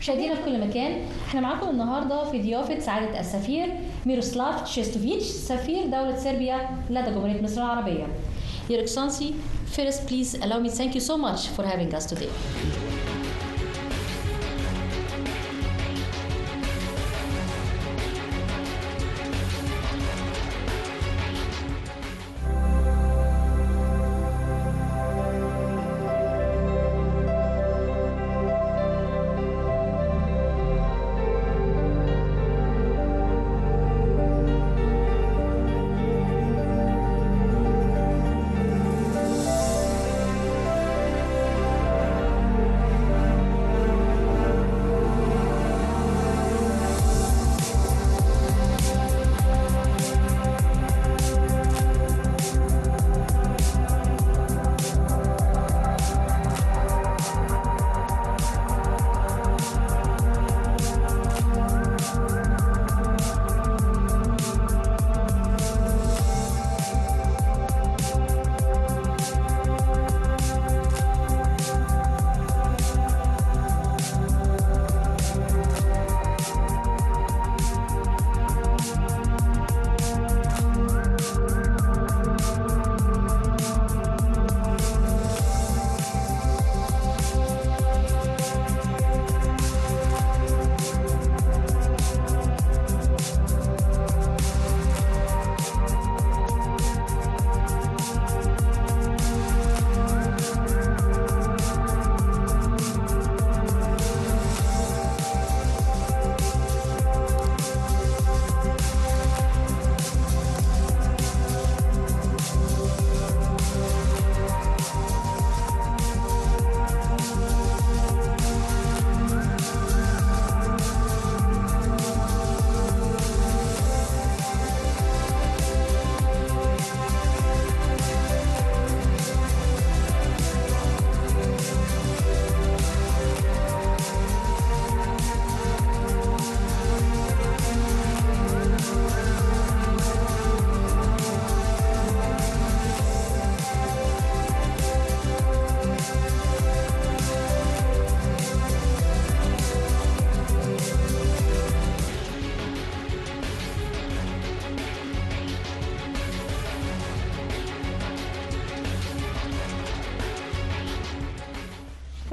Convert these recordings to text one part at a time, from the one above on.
مشاهدينا في كل مكان، احنا معاكم النهارده في ضيافه سعاده السفير ميروسلاف تشيستوفيتش سفير دوله صربيا لدى جمهوريه مصر العربيه. Your Excellency, first please allow me to thank you so much for having us today.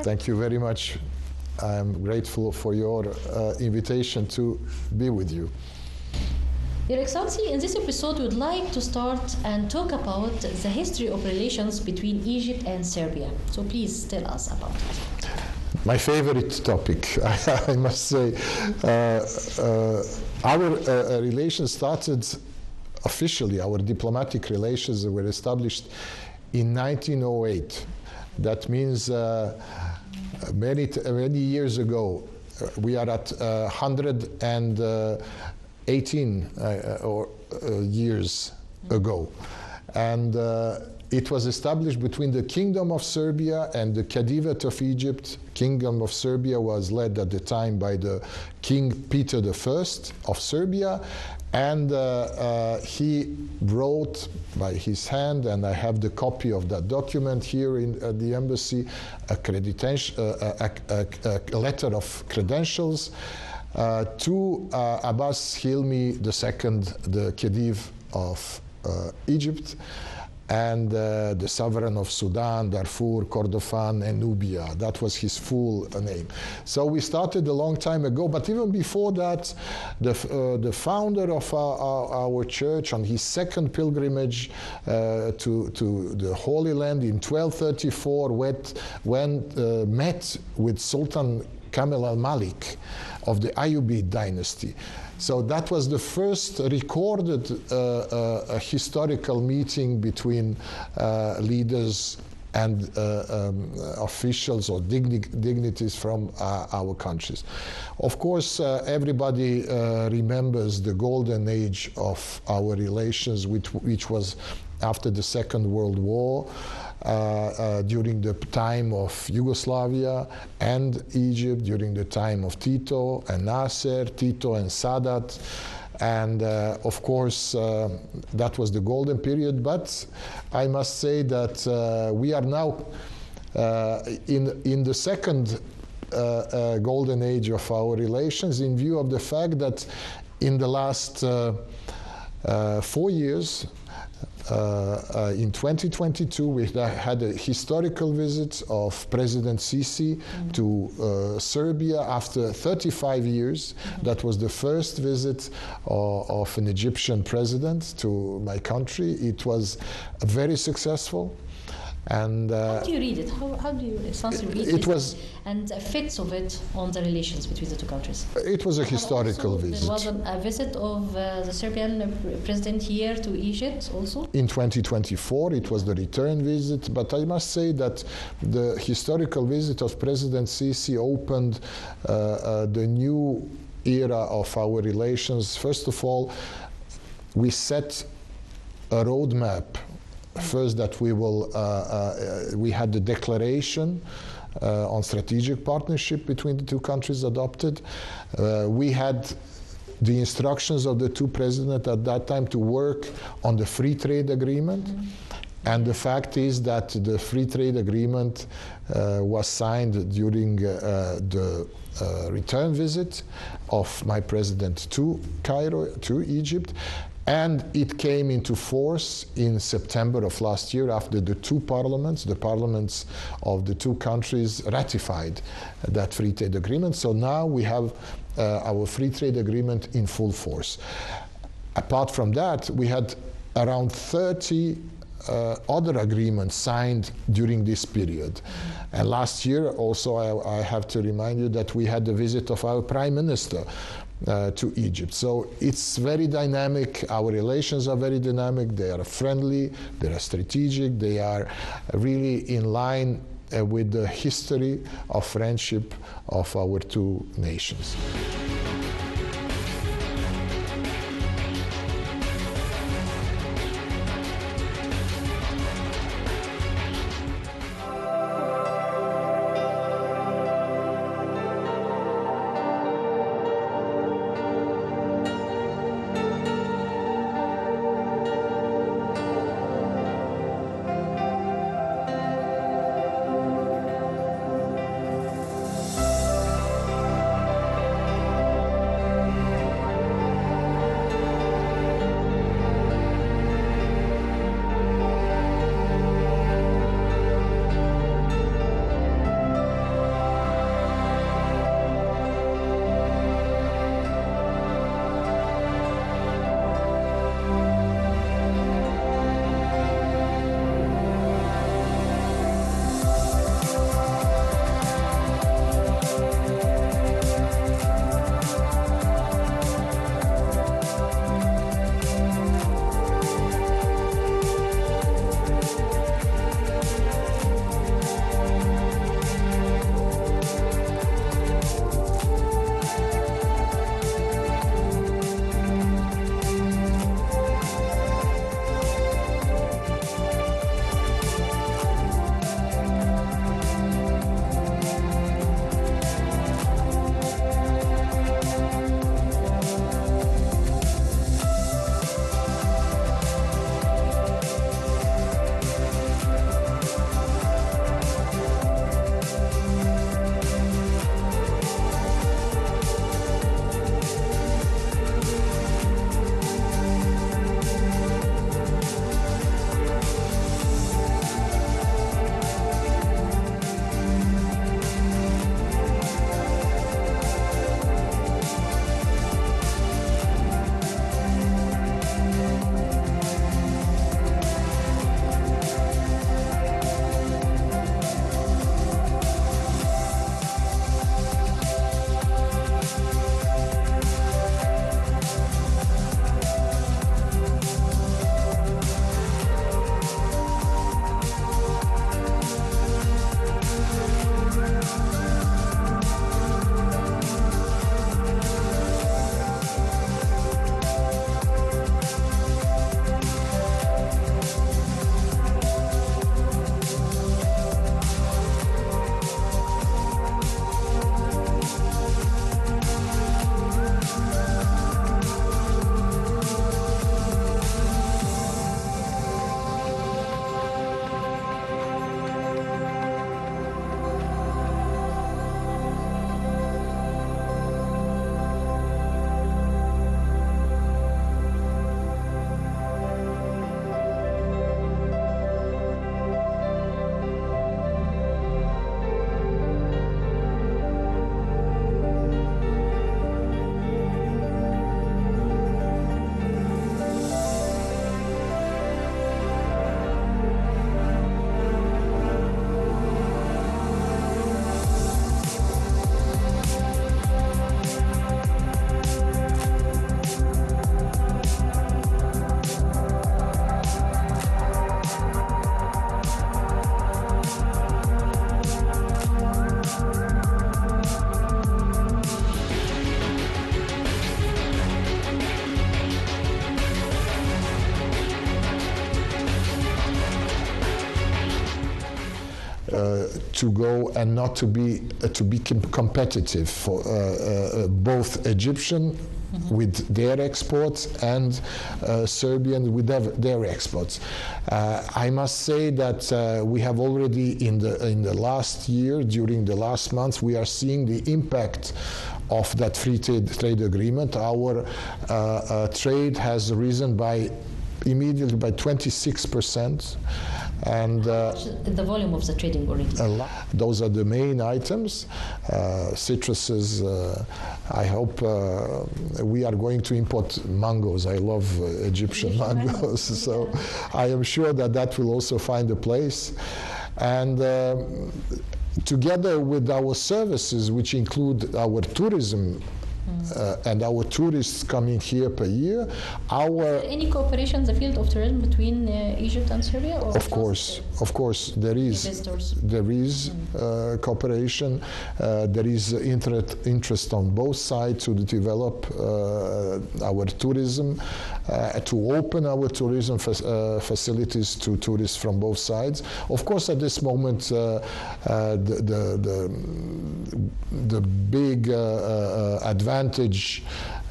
Thank you very much. I'm grateful for your invitation to be with you. Your Excellency, in this episode, we would like to start and talk about the history of relations between Egypt and Serbia. So please tell us about it. My favorite topic, I must say. Our relations started officially, our diplomatic relations were established in 1908. That means many years ago. We are at 118 years ago. And it was established between the Kingdom of Serbia and the Khedivate of Egypt. Kingdom of Serbia was led at the time by the King Peter I of Serbia. And he wrote by his hand, and I have the copy of that document here at the embassy, a letter of credentials to Abbas Hilmi II, the Khedive of Egypt, and the sovereign of Sudan, Darfur, Kordofan, and Nubia. That was his full name. So we started a long time ago, but even before that, the founder of our church on his second pilgrimage to the Holy Land in 1234 met with Sultan Kamel al-Malik of the Ayyubid dynasty. So that was the first recorded historical meeting between leaders and officials or dignities from our countries. Of course, everybody remembers the golden age of our relations, which was after the Second World War, during the time of Yugoslavia and Egypt, during the time of Tito and Nasser, Tito and Sadat. And of course, that was the golden period. But I must say that we are now in the second golden age of our relations in view of the fact that in the last 4 years, in 2022, we had a historical visit of President Sisi to Serbia after 35 years. That was the first visit of an Egyptian president to my country. It was very successful. And how do you read it? How do you essentially read it and effects of it on the relations between the two countries? It was a historical visit. There was a visit of the Serbian president here to Egypt also? In 2024, it was the return visit, but I must say that the historical visit of President Sisi opened the new era of our relations. First of all, we set a roadmap. First, that we had the declaration on strategic partnership between the two countries adopted. We had the instructions of the two presidents at that time to work on the free trade agreement. And the fact is that the free trade agreement was signed during the return visit of my president to Cairo, to Egypt. And it came into force in September of last year after the parliaments of the two countries ratified that free trade agreement. So now we have our free trade agreement in full force. Apart from that, we had around 30 other agreements signed during this period. And last year also, I have to remind you that we had the visit of our Prime Minister to Egypt. So it's very dynamic. Our relations are very dynamic. They are friendly, they are strategic, they are really in line with the history of friendship of our two nations. to go and not to be competitive for both Egyptian with their exports and Serbian with their exports. I must say that we have already in the last year, during the last months, we are seeing the impact of that free trade agreement. Our trade has risen immediately by 26%. And the volume of the trading already. Those are the main items. Citruses. I hope we are going to import mangoes. I love Egyptian mangoes, so I am sure that will also find a place. And together with our services, which include our tourism. And our tourists coming here per year. Any cooperation in the field of tourism between Egypt and Serbia? Or of course, there is. There is cooperation. There is interest on both sides to develop our tourism, to open our tourism facilities to tourists from both sides. Of course, at this moment, the big advantage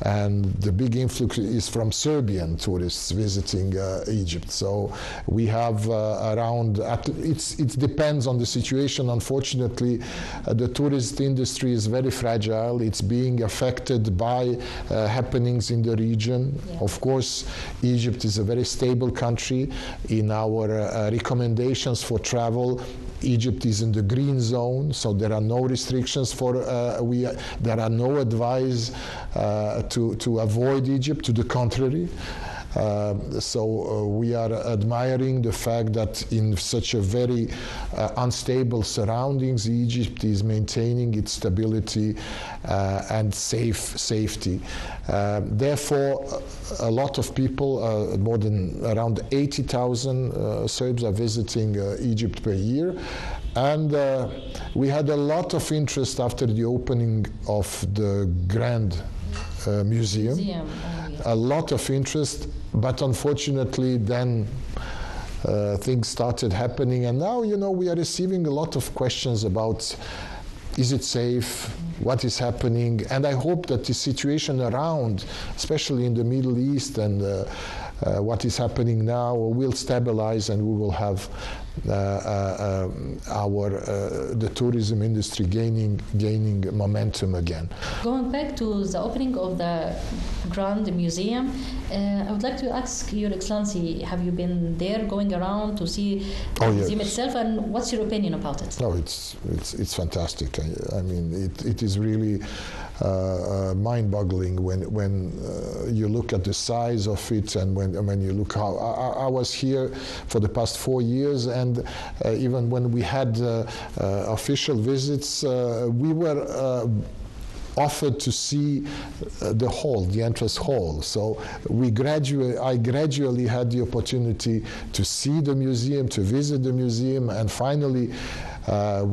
and the big influx is from Serbian tourists visiting Egypt. So we have around, it depends on the situation. Unfortunately, the tourist industry is very fragile. It's being affected by happenings in the region. Yeah. Of course, Egypt is a very stable country. In our recommendations for travel, Egypt is in the green zone, so there are no restrictions there are no advice to avoid Egypt, to the contrary. So we are admiring the fact that in such a very unstable surroundings, Egypt is maintaining its stability and safety. Therefore, a lot of people, more than around 80,000 Serbs are visiting Egypt per year. And we had a lot of interest after the opening of the Grand Museum. A lot of interest, but unfortunately then things started happening, and now we are receiving a lot of questions about, is it safe, what is happening, and I hope that the situation around, especially in the Middle East and what is happening now, will stabilize and we will have the tourism industry gaining momentum again. Going back to the opening of the Grand Museum, I would like to ask Your Excellency, have you been there going around to see the museum itself, and what's your opinion about it? No, it's fantastic. I mean, it is really mind-boggling when you look at the size of it, and when you look how I was here for the past 4 years, and even when we had official visits, we were offered to see the hall, the entrance hall. So I gradually had the opportunity to see the museum, to visit the museum, and finally, at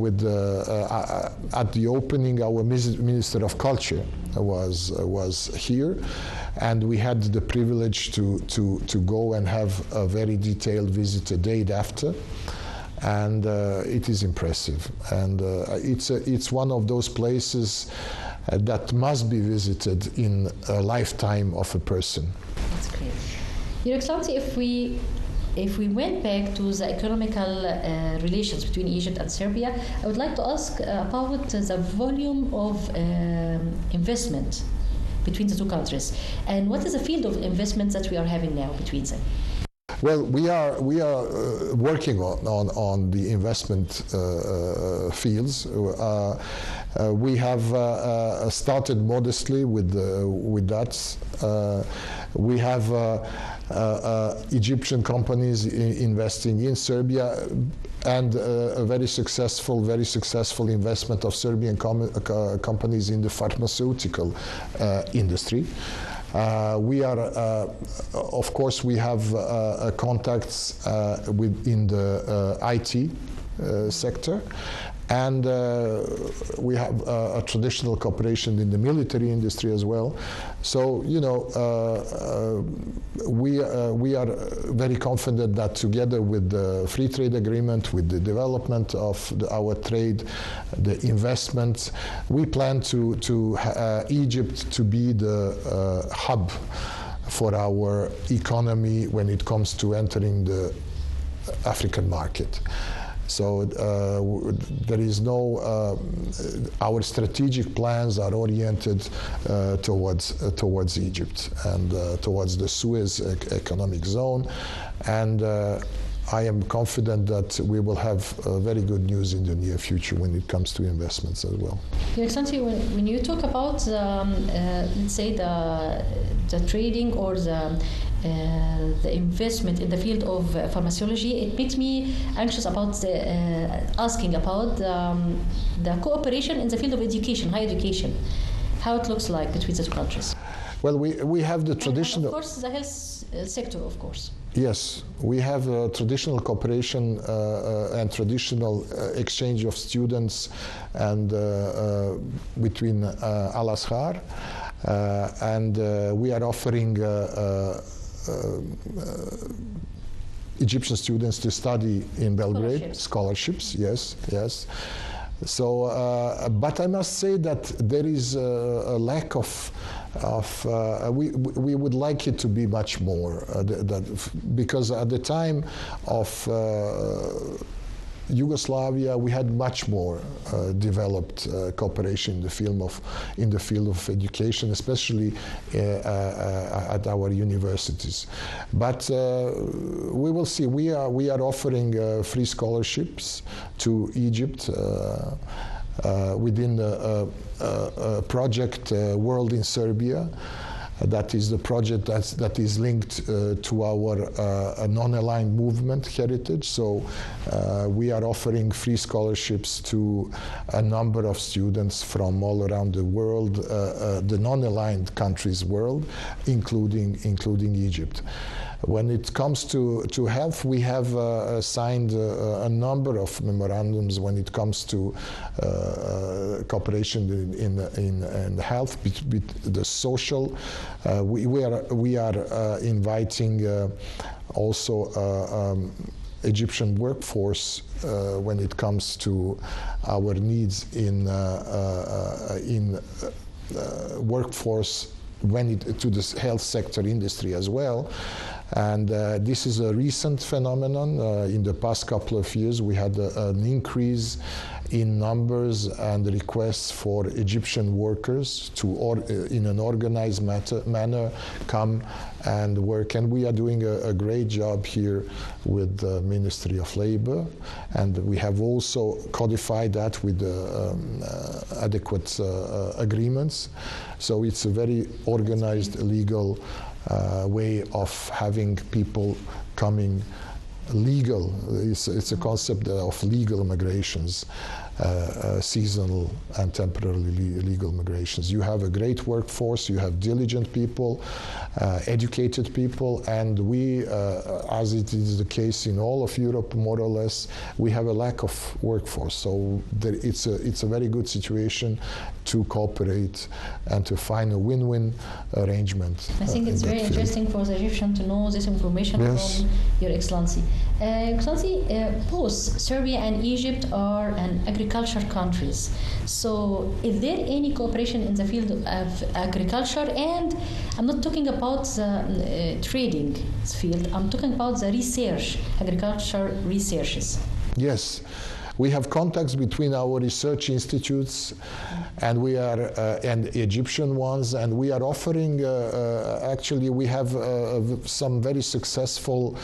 the opening, our Minister of Culture was here, and we had the privilege to go and have a very detailed visit a day after. And it is impressive, and it's one of those places that must be visited in a lifetime of a person. That's great. Your Excellency, if we went back to the economical relations between Egypt and Serbia, I would like to ask about the volume of investment between the two countries, and what is the field of investment that we are having now between them? Well, we are working on the investment fields. We have started modestly with that. We have Egyptian companies investing in Serbia, and a very successful investment of Serbian companies in the pharmaceutical industry. We are, of course, we have contacts in the IT sector, And we have a traditional cooperation in the military industry as well. So, you know, we are very confident that together with the free trade agreement, with the development of our trade, the investments, we plan to Egypt to be the hub for our economy when it comes to entering the African market. So there is no, our strategic plans are oriented towards Egypt and towards the Suez economic zone. And I am confident that we will have very good news in the near future when it comes to investments as well. Your Excellency, when you talk about, let's say, the trading or the investment in the field of pharmacology, it makes me anxious about asking about the cooperation in the field of education, higher education, how it looks like between the two countries. Well, we have the traditional... And of course, the health sector, of course. Yes, we have traditional cooperation and traditional exchange of students and between Al-Azhar, and we are offering Egyptian students to study in Belgrade, scholarships, yes. So, but I must say that there is a lack of we would like it to be much more, because at the time of Yugoslavia, we had much more developed cooperation in the field of education, especially at our universities. But we will see. We are offering free scholarships to Egypt within the project World in Serbia. That is the project that is linked to our non-aligned movement heritage. So we are offering free scholarships to a number of students from all around the world, the non-aligned countries world, including Egypt. When it comes to health, we have signed a number of memorandums when it comes to cooperation in health, with the social. We are inviting also Egyptian workforce when it comes to our needs in workforce to the health sector industry as well. And this is a recent phenomenon. In the past couple of years, we had an increase in numbers and requests for Egyptian workers to, in an organized manner, come and work. And we are doing a great job here with the Ministry of Labor. And we have also codified that with adequate agreements. So it's a very organized, legal way of having people coming legal. It's a concept of legal migrations, seasonal and temporarily legal migrations. You have a great workforce, you have diligent people, educated people, and we, as it is the case in all of Europe, more or less, we have a lack of workforce. So it's a very good situation to cooperate and to find a win-win arrangement. I think it's very interesting for the Egyptian to know this information from Your Excellency. Excellency, both Serbia and Egypt are agriculture countries. So is there any cooperation in the field of agriculture? And I'm not talking about the trading field, I'm talking about the research, agriculture researches. Yes. We have contacts between our research institutes, and we are and Egyptian ones, and we are offering. Actually, we have some very successful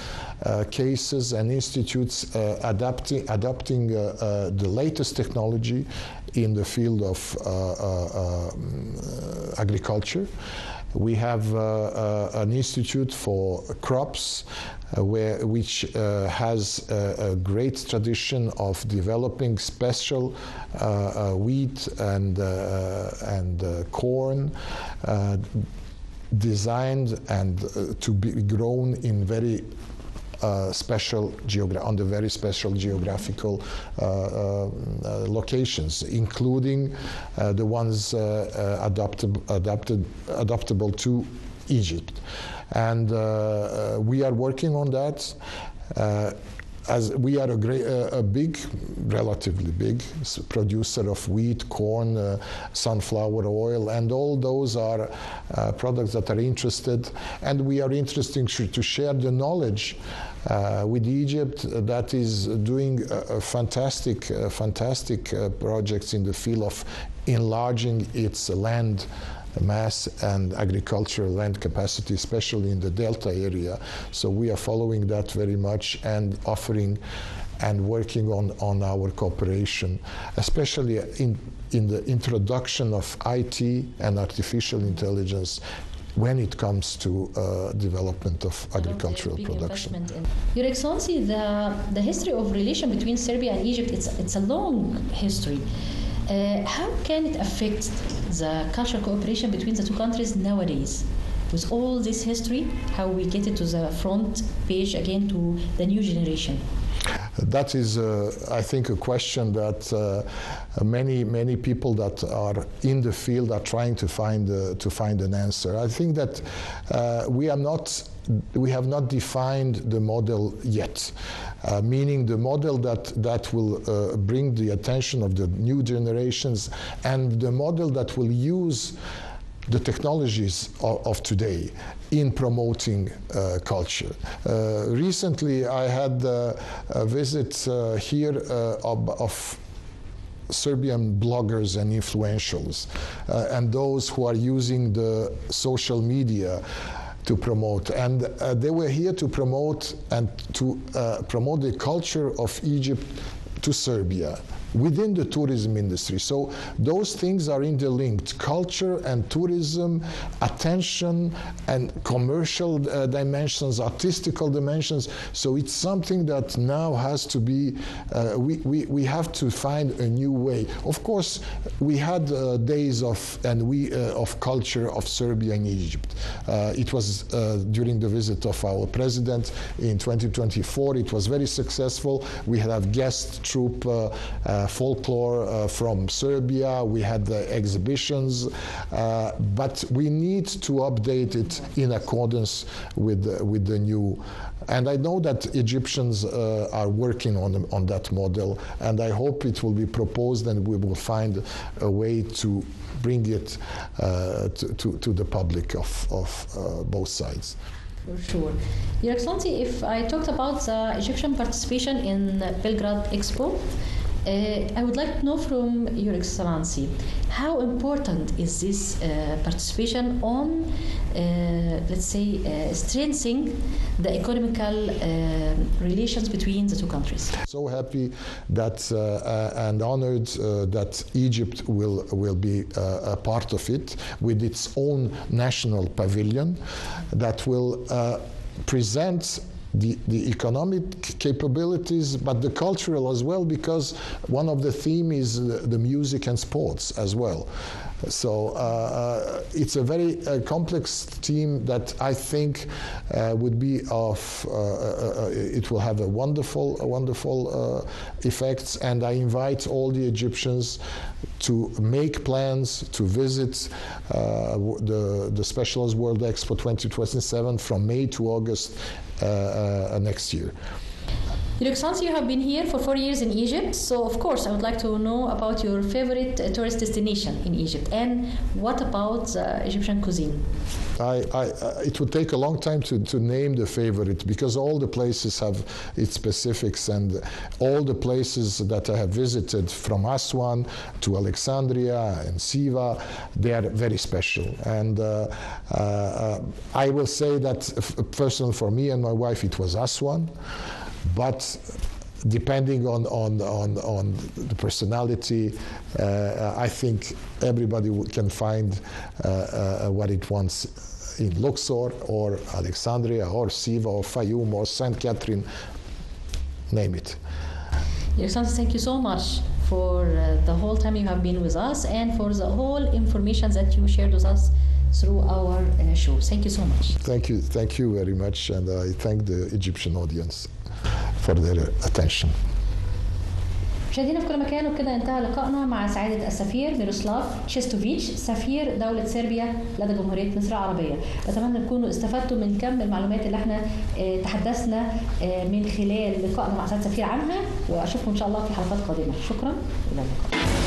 cases and institutes adopting the latest technology in the field of agriculture. We have an institute for crops, which has a great tradition of developing special wheat and corn, designed and to be grown in very on the very special geographical locations, including the ones adaptable to Egypt. And we are working on that. As we are a big, relatively big producer of wheat, corn, sunflower oil, and all those are products that are interested, and we are interested to share the knowledge with Egypt that is doing fantastic projects in the field of enlarging its land mass and agricultural land capacity, especially in the Delta area. So we are following that very much and offering and working on our cooperation, especially in the introduction of IT and artificial intelligence when it comes to development of agricultural production. Your Excellency, the history of relation between Serbia and Egypt, it's a long history. How can it affect the cultural cooperation between the two countries nowadays? With all this history, how we get it to the front page again to the new generation? That is, I think, a question that many people that are in the field are trying to find an answer. I think that we have not defined the model yet, meaning the model that will bring the attention of the new generations and the model that will use the technologies of today in promoting culture. Recently, I had a visit here of Serbian bloggers and influentials, and those who are using the social media to promote. And they were here to promote the culture of Egypt to Serbia within the tourism industry. So those things are interlinked: culture and tourism, attention and commercial dimensions, artistical dimensions. So it's something that now has to be, we have to find a new way. Of course, we had days of culture of Serbia in Egypt. It was during the visit of our president in 2024. It was very successful. We had guest troupe folklore from Serbia. We had the exhibitions, but we need to update it in accordance with the new. And I know that Egyptians are working on that model, and I hope it will be proposed and we will find a way to bring it to the public of both sides. For sure. Your Excellency, if I talked about the Egyptian participation in Belgrade Expo, I would like to know from Your Excellency, how important is this participation on, let's say, strengthening the economical relations between the two countries? So happy that and honored that Egypt will be a part of it with its own national pavilion that will present the economic capabilities, but the cultural as well, because one of the theme is the music and sports as well. So it's a very complex theme that I think would be it will have a wonderful effects, and I invite all the Egyptians to make plans to visit the Specialized World Expo 2027 from May to August next year. Your Excellency, you have been here for 4 years in Egypt, so of course I would like to know about your favorite tourist destination in Egypt, and what about Egyptian cuisine? It would take a long time to name the favorite, because all the places have its specifics, and all the places that I have visited, from Aswan to Alexandria and Siva, they are very special. And I will say that personally for me and my wife, it was Aswan. But depending on the personality, I think everybody can find what it wants in Luxor or Alexandria or Siva or Fayoum or St. Catherine, name it. Your Excellency, thank you so much for the whole time you have been with us and for the whole information that you shared with us through our show. Thank you so much. Thank you very much, and I thank the Egyptian audience for their attention. مشاهدينا في كل مكان، وبكده انتهى لقائنا مع سعادة السفير ميروسلاف تشيستوفيتش سفير دولة صربيا لدى جمهورية مصر العربية. بتمنى تكونوا استفدتوا من كم المعلومات اللي احنا تحدثنا من خلال لقائنا مع سعادة السفير عنها، واشوفكم ان شاء الله في حلقات قادمة. شكرا، الى اللقاء.